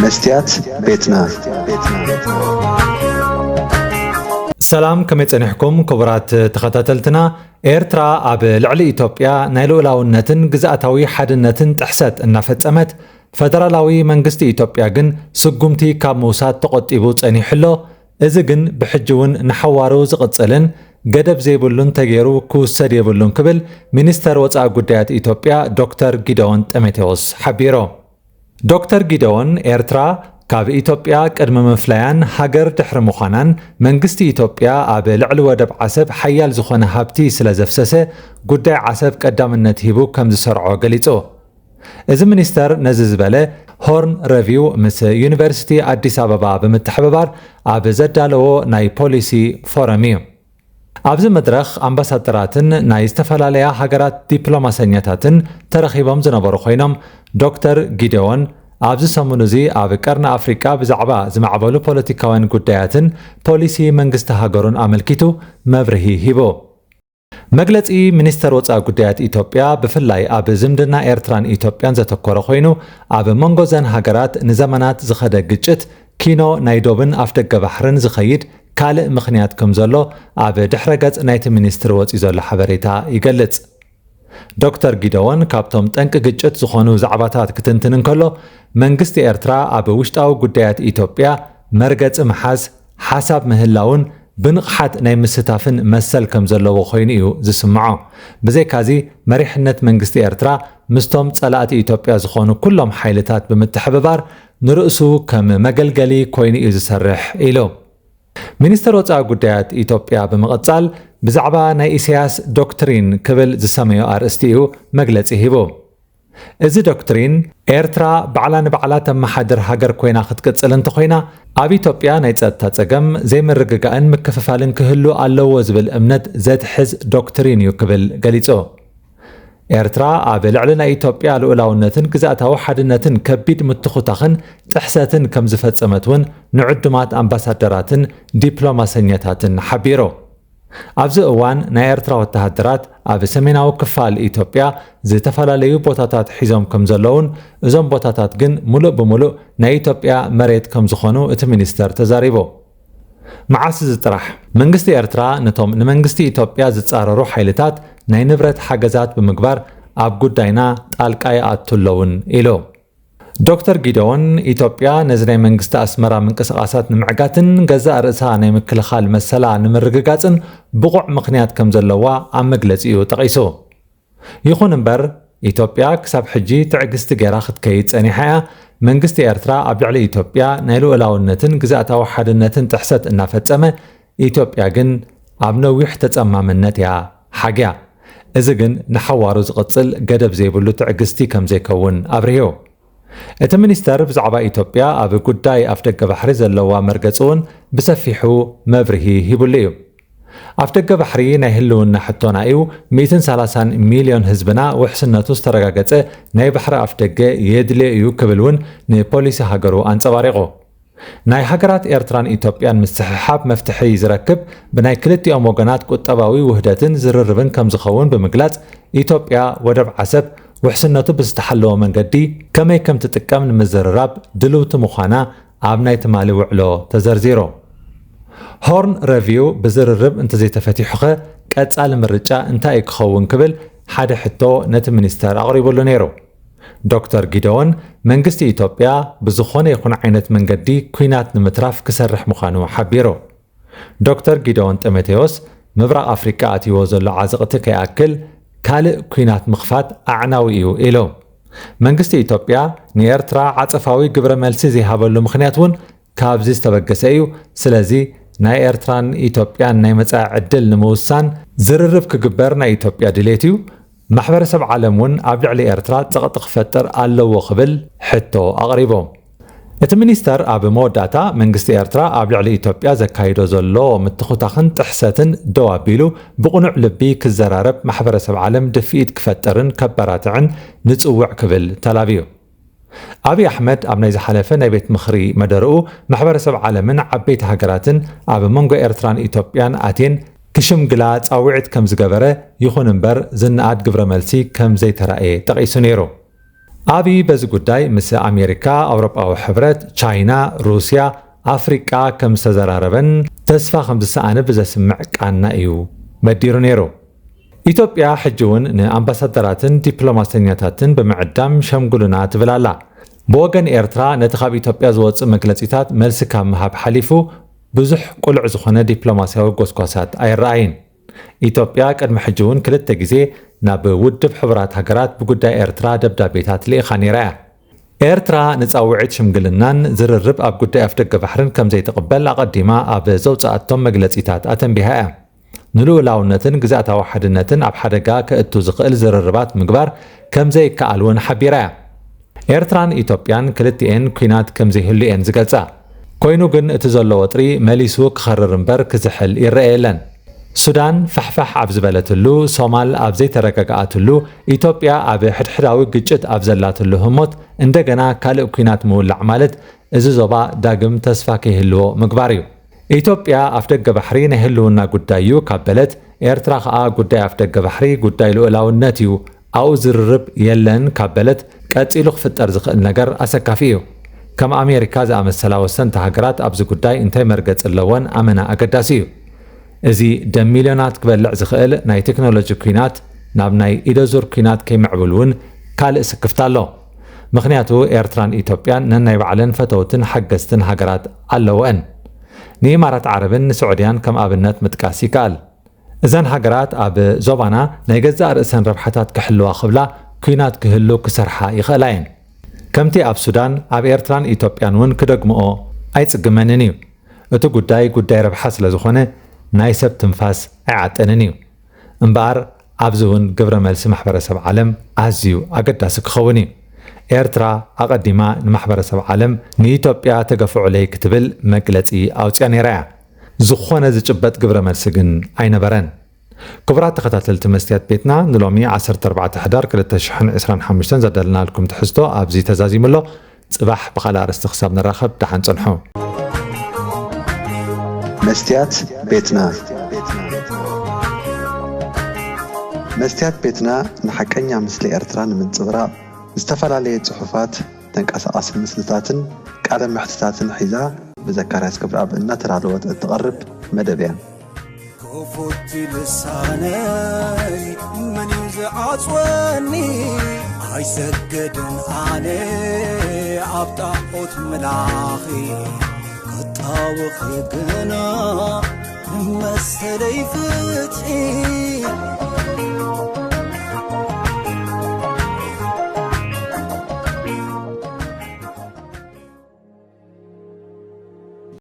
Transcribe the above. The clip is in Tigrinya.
مستيات بيتنا سلام كم يصنحكم كبرات تخاتلتنا إيرترا أب لعلي إثيوبيا نايلو لاونتن جزءاتاوي حدنتن تحسات النفتصمت فدرالاوي منغستي إثيوبيا جن سقمتي كاب موساد تقطيبو صنيحلو إذا جن بحجون نحوارو زقصلن ገደብ ዘይብሉን ተገይሩ ክውሰድ የብሉን ክብል ሚኒስተር ወፃኢ ጉዳያት ኢትዮጵያ ዶክተር ጊደወን ጢሞቴዎስ ሓቢሮ ዶክተር ጊደወን ኤርትራ ካብ ኢትዮጵያ ቅድመ ምፍላያን ሃገር ድሕሪ ምዃናን መንግስቲ ኢትዮጵያ ኣብ ልዕሊ ወደብ ዓሰብ ሓያል ዝኾነ ሃብቲ ስለ ዘፍሰሰ ጉዳይ ዓሰብ ቀዳምነት ሂቡ ከም ዝሰርዖ ገሊጹ እዚ ሚኒስተር ነዚ ዝበለ ሆርን ሪቪው ምስ ዩኒቨርሲቲ አዲስ አበባ ብምትሕብባር ኣብ ዘዳለዎ ናይ ፖሊሲ ፎረም እዩ ኣብዚ መድረኽ ኣምባሳደራትን ናይ ዝተፈላለያ ሃገራት ዲፕሎማሰኛታትን ተረኺቦም ዝነበሩ ኮይኖም ዶክተር ጊደወን ኣብዚ ሰሙን እዚ ኣብ ቀርኒ ኣፍሪካ ብዛዕባ ዝማዕበሉ ፖለቲካውን ጉዳያትን ፖሊሲ መንግስቲ ሃገሩን ኣመልኪቱ መብርሂ ሂቦ መግለጺ ሚኒስተር ወፃኢ ጉዳያት ኢትዮጵያ ብፍላይ ኣብ ዝምድና ኤርትራን ኢትዮጵያን ዘተኮረ ኮይኑ ኣብ መንጎ ዘን ሃገራት ንዘመናት ዝኸደ ግጭት ኪኖ ናይ ዶብን ኣፍደገ ባሕርን ዝኸይድ ካልእ ምኽንያት ከም ዘሎ ኣብ ድሕረ ገጽ ናይቲ ሚኒስትሪ ወፂ ዘሎ ሓበሬታ ይገልጽ ዶክተር ጊደወን ካብቶም ጠንቂ ግጭት ዝኾኑ ዛዕባታት ክትንትን እንከሎ መንግስቲ ኤርትራ ኣብ ውሽጣዊ ጉዳያት ኢትዮጵያ መርገጽ መሓዝ ሓሳብ ምህላውን ብንቕሓት ናይ ምስታፍን መሰል ከም ዘለዎ ኮይኑ እዩ ዝስምዖ ብዘይካዚ መሪሕነት መንግስቲ ኤርትራ ምስቶም ጸላእቲ ኢትዮጵያ ዝኾኑ ኩሎም ሓይልታት ብምትሕብባር ንርእሱ ከም መገልገሊ ኮይኑ እዩ ዝሰርሕ ኢሉ ሚኒስተር ወፃኢ ጉዳያት ኢትዮጵያ ብምቕጻል ብዛዕባ ናይ ኢሳያስ ዶክትሪን ክብል ዝሰመዮ ኣርእስቲ እዩ መግለጺ ሂቦ እዚ ዶክትሪን ኤርትራ ባዕላ ንባዕላ ተመሓድር ሃገር ኮይና ክትቅጽል እንተኮይና ኣብ ኢትዮጵያ ናይ ጸጥታ ጸገም ዘይምርግጋእን ምክፍፋልን ክህሉ ኣለዎ ዝብል እምነት ዘትሕዝ ዶክትሪን እዩ ክብል ገሊጹ ኤርትራ ኣብ ልዕሊ ናይ ኢትዮጵያ ልኡላውነትን ግዛእታዊ ሓድነትን ከቢድ ምትኹታኽን ጥሕሰትን ከም ዝፈጸመት እውን ንዕዱማት ኣምባሳደራትን ዲፕሎማሰኛታትን ሓቢሮ ኣብዚ እዋን ናይ ኤርትራ ወተሃደራት ኣብ ሰሜናዊ ክፋል ኢትዮጵያ ዝተፈላለዩ ቦታታት ሒዞም ከም ዘለውን እዞም ቦታታት ግን ሙሉእ ብምሉእ ናይ ኢትዮጵያ መሬት ከም ዝኾኑ እቲ ሚኒስተር ተዛሪቦ መዓስ ዝጥራሕ መንግስቲ ኤርትራ ነቶም ንመንግስቲ ኢትዮጵያ ዝጻረሩ ሓይልታት ናይ ንብረት ሓገዛት ብምግባር ኣብ ጉዳይና ጣልቃ ይኣቱለውን ኢሉ ዶክተር ጊደወን ኢትዮጵያ ነዚ ናይ መንግስቲ ኣስመራ ምንቅስቓሳት ንምዕጋትን ገዛእ ርእሳ ናይ ምክልኻል መሰላ ንምርግጋፅን ብቑዕ ምኽንያት ከም ዘለዋ ኣብ መግለፂኡ ጠቒሱ ይኹን እምበር ኢትዮጵያ ክሳብ ሕጂ ትዕግስቲ ገይራ ክትከይድ ጸኒሓ እያ መንግስቲ ኤርትራ ኣብ ልዕሊ ኢትዮጵያ ናይ ልኡላውነትን ግዛእታዊ ሓድነትን ጥሕሰት እናፈጸመ ኢትዮጵያ ግን ኣብ ነዊሕ ተጸማምነት እያ ሓግያ እዚ ግን ንሓዋሩ ዝቕጽል ገደብ ዘይብሉ ትዕግስቲ ከም ዘይከውን ኣብርሂቡ እቲ ሚኒስተር ብዛዕባ ኢትዮጵያ ኣብ ጉዳይ ኣፍደገ ባሕሪ ዘለዋ መርገጽ እውን ብሰፊሑ መብርሂ ሂቡሉ እዩ ኣፍደገ ባሕሪ ናይ ህልውና ሕቶና እዩ 130 ሚልዮን ህዝብና ውሕስነቱ ዝተረጋገጸ ናይ ባሕሪ ኣፍደገ የድልዮ እዩ ክብል እውን ንፖሊሲ ሃገሩ ኣንጸባሪቑ ናይ ሃገራት ኤርትራን ኢትዮጵያን ምስትሕሓብ መፍትሒ ዝረክብ ብናይ ክልቲኦም ወገናት ቁጠባዊ ውህደትን ዝርርብን ከም ዝኸውን ብምግላጽ ኢትዮጵያ ወደብ ዓሰብ ውሕስነቱ ብዝተሓለወ መንገዲ ከመይ ከም ትጥቀም ንምዝርራብ ድልውቲ ምዃና ኣብ ናይ ትማሊ ውዕሎ ተዘርዚሮ ሆርን ሪቪው ብዝርርብ እንተዘይተፈቲሑኸ ቀጻሊ ምርጫ እንታይ ክኸውን ክብል ሓደ ሕቶ ነቲ ሚኒስተር ኣቕሪቡሉ ነይሩ ዶክተር ጊደወን መንግስቲ ኢትዮጵያ ብዝኾነ ይኹን ዓይነት መንገዲ ኩናት ንምትራፍ ክሰርሕ ምዃኑ ሓቢሩ ዶክተር ጊደወን ጢሞቴዎስ ምብራቕ ኣፍሪካ ኣትይዎ ዘሎ ዓዘቕቲ ከይኣክል ካልእ ኩናት ምኽፋት ኣዕናዊ እዩ ኢሉ መንግስቲ ኢትዮጵያ ንኤርትራ ዓጸፋዊ ግብረ መልሲ ዘይሃበሉ ምኽንያት እውን ካብዚ ዝተበገሰ እዩ ስለዚ ናይ ኤርትራን ኢትዮጵያን ናይ መጻኢ ዕድል ንምውሳን ዝርርብ ክግበር ናይ ኢትዮጵያ ድሌት እዩ ማሕበረሰብ ዓለም እውን ኣብ ልዕሊ ኤርትራ ጸቕጢ ክፈጥር ኣለዎ ክብል ሕቶ ኣቕሪቦም እቲ ሚኒስተር ኣብ መወዳእታ መንግስቲ ኤርትራ ኣብ ልዕሊ ኢትዮጵያ ዘካይዶ ዘሎ ምትኹታኽን ጥሕሰትን ደው ኣቢሉ ብቕኑዕ ልቢ ክዘራረብ ማሕበረሰብ ዓለም ድፍኢት ክፈጥርን ከበራትዕን ንጽውዕ ክብል ተላብዩ ኣብይ ኣሕመድ ኣብ ናይ ዝሓለፈ ናይ ቤት ምኽሪ መደርኡ ማሕበረሰብ ዓለምን ዓበይቲ ሃገራትን ኣብ መንጎ ኤርትራን ኢትዮጵያን ኣቴን ክሽምግላ ጻውዒት ከም ዝገበረ ይኹን እምበር ዝነኣድ ግብረ መልሲ ከም ዘይተረኣየ ጠቒሱ ነይሩ አብይ በዚ ጉዳይ ምስ አሜሪካ አውሮፓዊ ሕብረት ቻይና ሩሲያ አፍሪቃ ከም ዝተዘራረበን ተስፋ ከም ዝሰኣነ ብዘስምዕ ቃና እዩ መዲሩ ነይሩ ኢትዮጵያ ሕጂውን ንአምባሳደራትን ዲፕሎማተኛታትን ብምዕዳም ሸምጉልና ትብላላ بوغن إيرترا نتخاب إثيوبيا زوص مغلصيتات ملس ካብ ምሃብ ሓሊፉ ብዙሕ ቁልዕ ዝኾነ ዲፕሎማሲያዊ ጎስጓሳት ኣይረኣይን ኢትዮጵያ ቅድሚ ሕጂ እውን ክልተ ግዜ ናብ ውድብ ሕብራት ሃገራት ብጉዳይ ኤርትራ ደብዳቤታት ልኢኻ ነይራ ኤርትራ ንፃውዒት ሽምግልናን ዝርርብ ኣብ ጉዳይ ኣፍደገ ባሕርን ከም ዘይተቐበል ኣቐዲማ ኣብ ዘውፅኣቶም መግለፂታት ኣተንቢሃ እያ ንልኡላውነትን ግዛእታዊ ሓድነትን ኣብ ሓደጋ ከእቱ ዝኽእል ዝርርባት ምግባር ከም ዘይከኣል እውን ሓቢራ እያ ኤርትራን ኢትዮጵያን ክልቲአን ኩናት ከም ዘይህልየን ዝገልጻ ኮይኑ ግን እቲ ዘሎ ወጥሪ መሊሱ ክኸርር እምበር ክዝሕል ይረአየለን ሱዳን ፈሕፋሕ ኣብ ዝበለትሉ ሶማል ኣብ ዘይተረጋግኣትሉ ኢትዮጵያ ኣብ ሕድሕዳዊ ግጭት ኣብ ዘላትሉ ህሞት እንደገና ካልእ ኩናት ምውላዕ ማለት እዚ ዞባ ዳግም ተስፋ ከይህልዎ ምግባር እዩ ኢትዮጵያ ኣፍ ደገ ባሕሪ ናይ ህልውና ጉዳይ እዩ ካብ በለት ኤርትራ ከዓ ጉዳይ ኣፍ ደገ ባሕሪ ጉዳይ ልኡላውነት እዩ ኣው ዝርርብ የለን ካብ በለት ቀፂሉ ክፍጠር ዝኽእል ነገር ኣሰካፊ እዩ ከም ኣሜሪካ ዝኣመሰላ ወሰንቲ ሃገራት ኣብዚ ጉዳይ እንታይ መርገፅ ኣለወን ኣመና ኣገዳሲ እዩ እዚ ደም ሚልዮናት ክበልዕ ዝኽእል ናይ ቴክኖሎጂ ኩናት ናብ ናይ ኢደዙር ኩናት ከይምዕብል እውን ካልእ ስክፍታ ኣሎ ምክንያቱ ኤርትራን ኢትዮጵያን ነናይ ባዕለን ፈተውትን ሓገዝትን ሃገራት ኣለወን ንኢማራት ዓረብን ስዑድያን ከም ኣብነት ምጥቃስ ይከኣል እዘን ሃገራት ኣብ ዞባና ናይ ገዛእ ርእሰን ረብሓታት ክሕልዋ ክብላ ኩናት ክህሉ ክሰርሓ ይኽእላ እየን ከምቲ ኣብ ሱዳን ኣብ ኤርትራን ኢትዮጵያን እውን ክደግምኦ ኣይፅግመንን እዩ እቲ ጉዳይ ረብሓ ስለ ዝኾነ ናይ ሰብ ትንፋስ ኣይዓጠንን እዩ እምበኣር ኣብዚ እውን ግብረ መልሲ ማሕበረሰብ ዓለም ኣዝዩ ኣገዳሲ ክኸውን እዩ ኤርትራ ኣቐዲማ ንማሕበረሰብ ዓለም ንኢትዮጵያ ተገፍዑለይ ክትብል መግለፂ ኣውፅያ ነይራ እያ ዝኾነ ዝጭበጥ ግብረ መልሲ ግን ኣይነበረን ክቡራት ተኸታተልቲ መስትያት ቤትና ንሎሚ 14 ሕዳር 2025 ዘዳልና ልኩም ትሕዝቶ ኣብዚ ተዛዚሙሎ ጽባሕ ብኻልእ ኣርእስቲ ክሳብ ንራኸብ ደሓን ፀንሑ መስትያት ቤትና ንሓቀኛ ምስሊ ኤርትራ ንምንጽብራቕ ዝተፈላለዩ ጽሑፋት ተንቀሳቐሲ ምስልታትን ቃለ መሕትታትን ሒዛ بذكرها كبراب إن ترى الوقت تقرب مدبيا كفوت لساني من يزعج وني هاي سجد علي عبطاقوت ملاخي قطاوخ يقنا مسلي فتحي